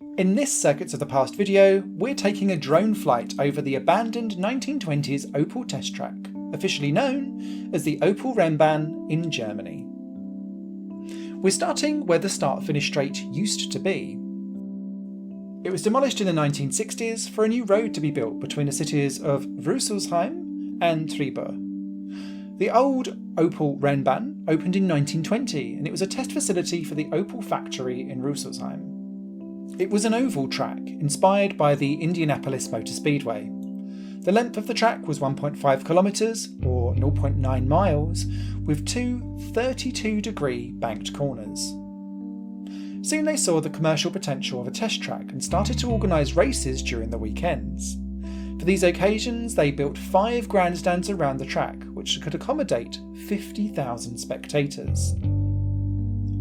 In this Circuits of the Past video, we're taking a drone flight over the abandoned 1920s Opel Test Track, officially known as the Opel-Rennbahn in Germany. We're starting where the start-finish straight used to be. It was demolished in the 1960s for a new road to be built between the cities of Rüsselsheim and Nürburgring. The old Opel-Rennbahn opened in 1920 and it was a test facility for the Opel Factory in Rüsselsheim. It was an oval track inspired by the Indianapolis Motor Speedway. The length of the track was 1.5 kilometres or 0.9 miles with two 32-degree banked corners. Soon they saw the commercial potential of a test track and started to organise races during the weekends. For these occasions they built 5 grandstands around the track which could accommodate 50,000 spectators.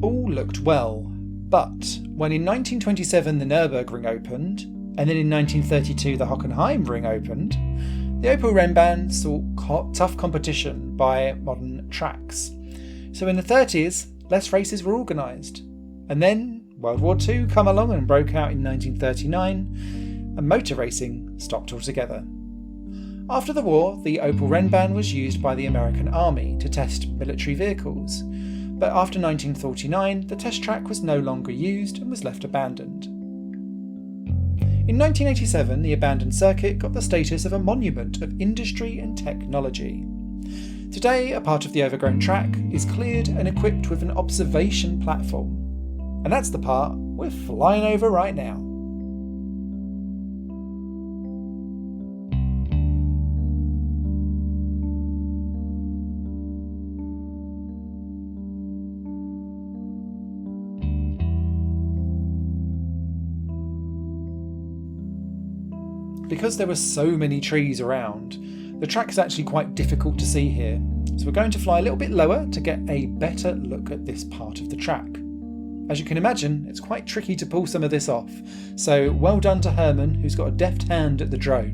All looked well, but when in 1927 the Nürburgring opened, and then in 1932 the Hockenheimring opened, the Opel-Rennbahn saw tough competition by modern tracks. So in the 30s, less races were organised. And then World War II came along and broke out in 1939, and motor racing stopped altogether. After the war, the Opel-Rennbahn was used by the American Army to test military vehicles, but after 1949 the test track was no longer used and was left abandoned. In 1987 the abandoned circuit got the status of a monument of industry and technology. Today a part of the overgrown track is cleared and equipped with an observation platform. And that's the part we're flying over right now. Because there were so many trees around, the track is actually quite difficult to see here, so we're going to fly a little bit lower to get a better look at this part of the track. As you can imagine, it's quite tricky to pull some of this off, so well done to Herman, who's got a deft hand at the drone.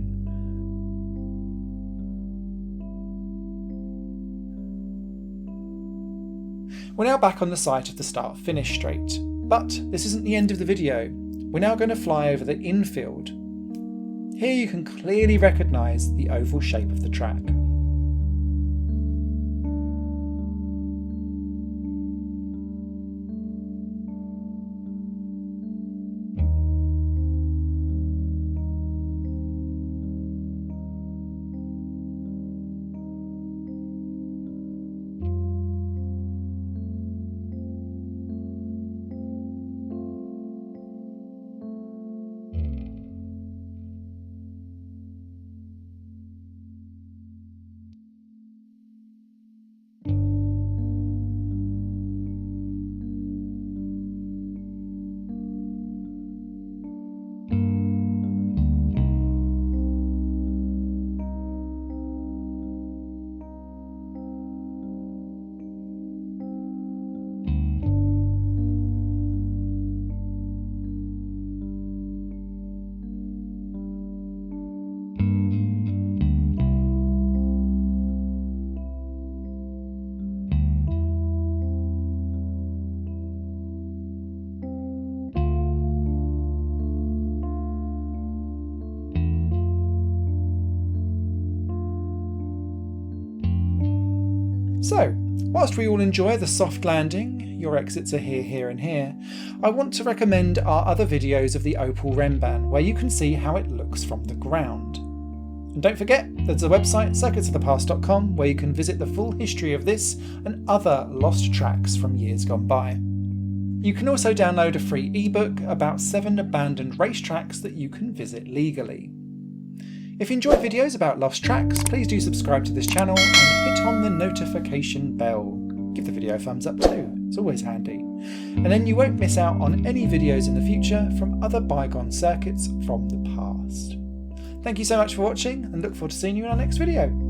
We're now back on the site of the start-finish straight, but this isn't the end of the video. We're now going to fly over the infield. Here you can clearly recognise the oval shape of the track. So, whilst we all enjoy the soft landing, your exits are here, here and here, I want to recommend our other videos of the Opel-Rennbahn where you can see how it looks from the ground. And don't forget, there's a website, circuitsofthepast.com, where you can visit the full history of this and other lost tracks from years gone by. You can also download a free ebook about 7 abandoned racetracks that you can visit legally. If you enjoy videos about lost tracks, please do subscribe to this channel and hit on the notification bell. Give the video a thumbs up too, it's always handy. And then you won't miss out on any videos in the future from other bygone circuits from the past. Thank you so much for watching and look forward to seeing you in our next video.